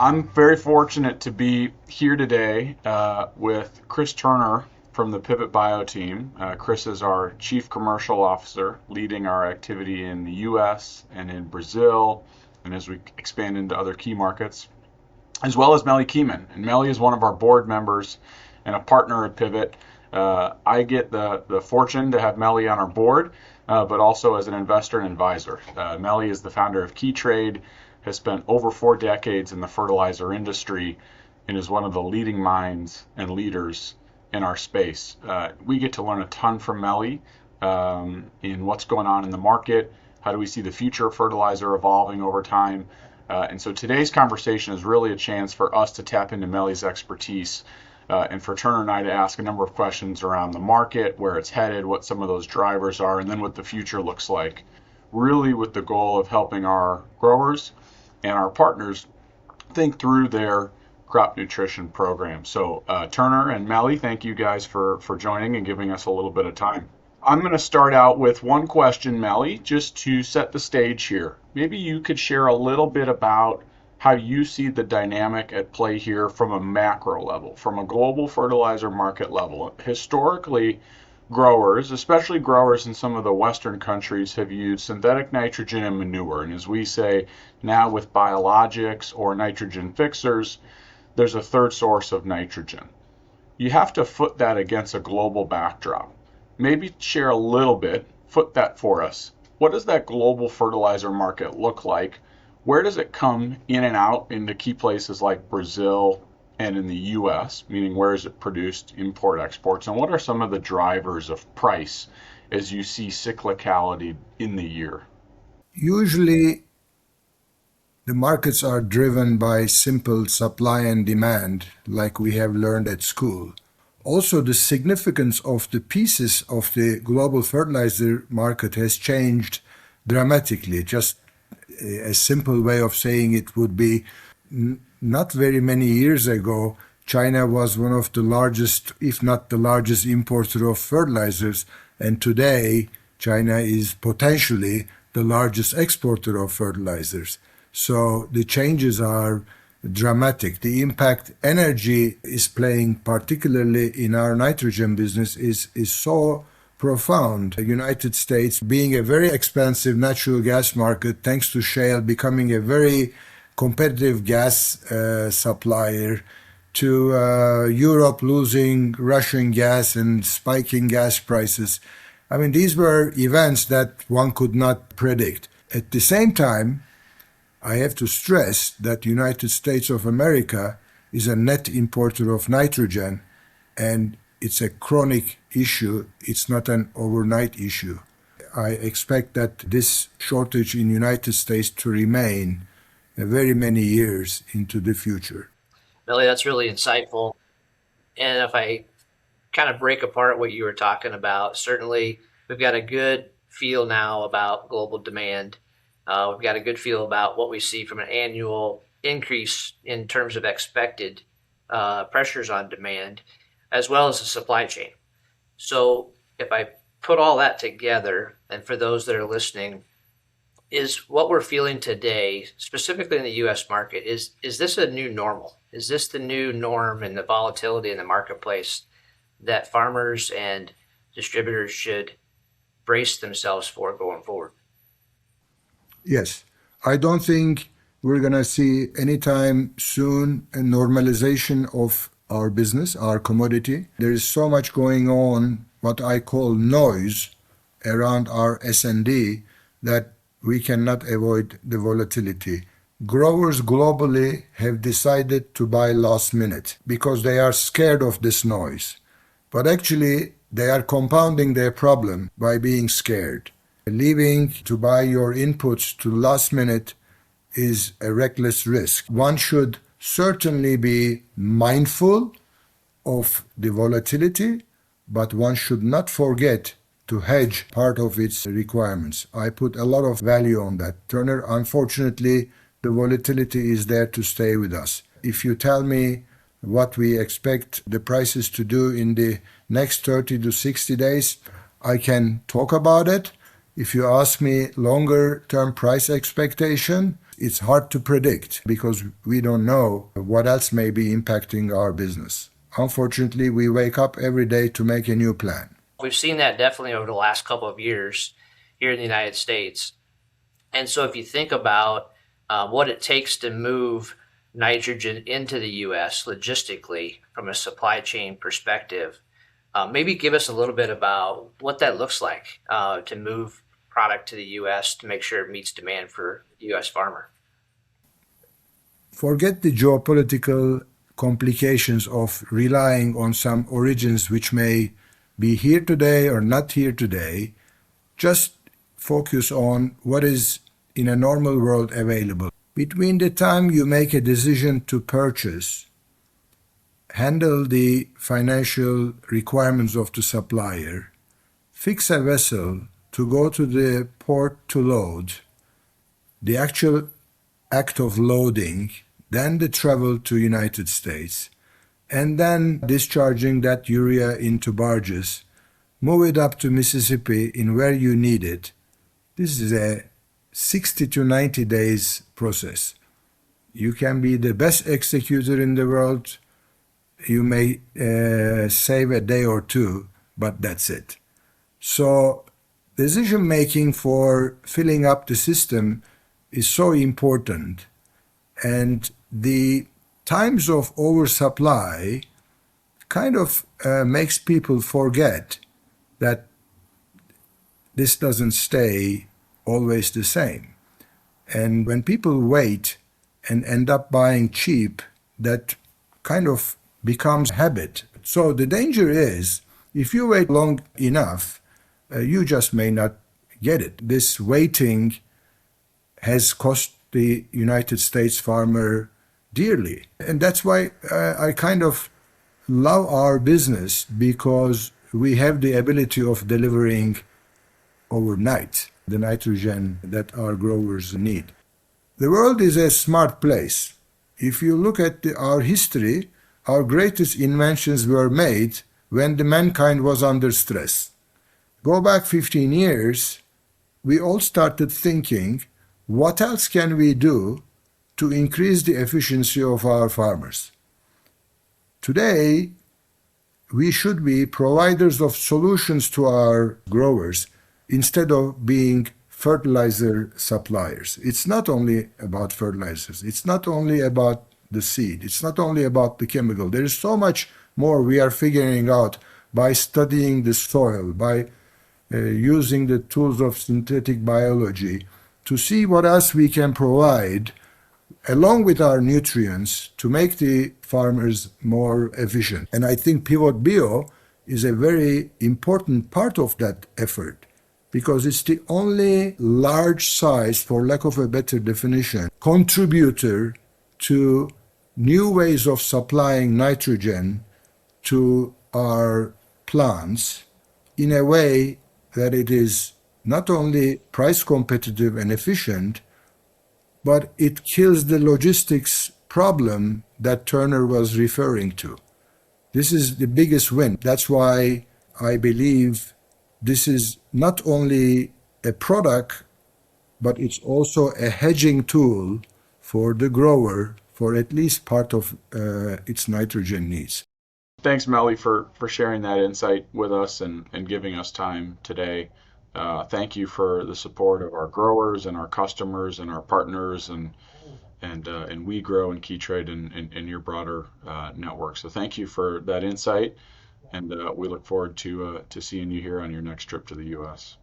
I'm very fortunate to be here today with Chris Turner from the Pivot Bio team. Chris is our Chief Commercial Officer, leading our activity in the U.S. and in Brazil, and as we expand into other key markets, as well as Melih Keyman. And Melih is one of our board members and a partner at Pivot. I get the fortune to have Melih on our board, but also as an investor and advisor. Melih is the founder of KEYTRADE, has spent over 4 decades in the fertilizer industry, and is one of the leading minds and leaders in our space. We get to learn a ton from Melih in what's going on in the market, how do we see the future of fertilizer evolving over time. And so today's conversation is really a chance for us to tap into Melih's expertise and for Turner and I to ask a number of questions around the market, where it's headed, what some of those drivers are, and then what the future looks like, really with the goal of helping our growers and our partners think through their crop nutrition program. So Turner and Melih, thank you guys for joining and giving us a little bit of time. I'm going to start out with one question, Melih, just to set the stage here. Maybe you could share a little bit about how you see the dynamic at play here from a macro level, from a global fertilizer market level. Historically, growers, especially growers in some of the Western countries, have used synthetic nitrogen and manure. And as we say now with biologics or nitrogen fixers, there's a third source of nitrogen. You have to foot that against a global backdrop. Maybe share a little bit, foot that for us. What does that global fertilizer market look like? Where does it come in and out into key places like Brazil and in the U.S., meaning where is it produced, import, exports, and what are some of the drivers of price as you see cyclicality in the year? Usually, the markets are driven by simple supply and demand, like we have learned at school. Also, the significance of the pieces of the global fertilizer market has changed dramatically. Just a simple way of saying it would be not very many years ago, China was one of the largest, if not the largest, importer of fertilizers. And today, China is potentially the largest exporter of fertilizers. So the changes are dramatic. The impact energy is playing, particularly in our nitrogen business, is so profound. The United States, being a very expensive natural gas market, thanks to shale becoming a very competitive gas supplier, to Europe losing Russian gas and spiking gas prices. I mean, these were events that one could not predict. At the same time, I have to stress that the United States of America is a net importer of nitrogen, and it's a chronic issue. It's not an overnight issue. I expect that this shortage in the United States to remain very many years into the future. Melih, that's really insightful. And if I kind of break apart what you were talking about, certainly we've got a good feel now about global demand. We've got a good feel about what we see from an annual increase in terms of expected pressures on demand, as well as the supply chain. So if I put all that together, and for those that are listening, is what we're feeling today, specifically in the U.S. market, is this a new normal? Is this the new norm in the volatility in the marketplace that farmers and distributors should brace themselves for going forward? Yes. I don't think we're going to see anytime soon a normalization of our business, our commodity. There is so much going on, what I call noise, around our S&D that we cannot avoid the volatility. Growers globally have decided to buy last minute because they are scared of this noise. But actually, they are compounding their problem by being scared. Leaving to buy your inputs to last minute is a reckless risk. One should certainly be mindful of the volatility, but one should not forget to hedge part of its requirements. I put a lot of value on that. Turner, unfortunately, the volatility is there to stay with us. If you tell me what we expect the prices to do in the next 30 to 60 days, I can talk about it, If you ask me longer term price expectation, it's hard to predict because we don't know what else may be impacting our business. Unfortunately, we wake up every day to make a new plan. We've seen that definitely over the last couple of years here in the United States. And so if you think about what it takes to move nitrogen into the U.S. logistically from a supply chain perspective, maybe give us a little bit about what that looks like to move product to the U.S. to make sure it meets demand for the U.S. farmer. Forget the geopolitical complications of relying on some origins which may be here today or not here today. Just focus on what is in a normal world available. Between the time you make a decision to purchase, handle the financial requirements of the supplier, fix a vessel to go to the port to load, the actual act of loading, then the travel to United States, and then discharging that urea into barges, move it up to Mississippi in where you need it. This is a 60 to 90 days process. You can be the best executor in the world. You may save a day or two, but that's it. So decision making for filling up the system is so important. And the times of oversupply kind of makes people forget that this doesn't stay always the same. And when people wait and end up buying cheap, that kind of becomes habit. So the danger is, if you wait long enough, you just may not get it. This waiting has cost the United States farmer dearly. And that's why I kind of love our business, because we have the ability of delivering overnight the nitrogen that our growers need. The world is a smart place. If you look at our history, our greatest inventions were made when the mankind was under stress. Go back 15 years, we all started thinking, what else can we do to increase the efficiency of our farmers? Today, we should be providers of solutions to our growers instead of being fertilizer suppliers. It's not only about fertilizers. It's not only about the seed. It's not only about the chemical. There is so much more we are figuring out by studying the soil, by using the tools of synthetic biology to see what else we can provide along with our nutrients to make the farmers more efficient. And I think Pivot Bio is a very important part of that effort, because it's the only large size, for lack of a better definition, contributor to new ways of supplying nitrogen to our plants in a way that it is not only price competitive and efficient, but it kills the logistics problem that Turner was referring to. This is the biggest win. That's why I believe this is not only a product, but it's also a hedging tool for the grower for at least part of its nitrogen needs. Thanks, Melih, for sharing that insight with us and giving us time today. Thank you for the support of our growers and our customers and our partners and We Grow and KeyTrade and your broader network. So thank you for that insight, and we look forward to seeing you here on your next trip to the U.S.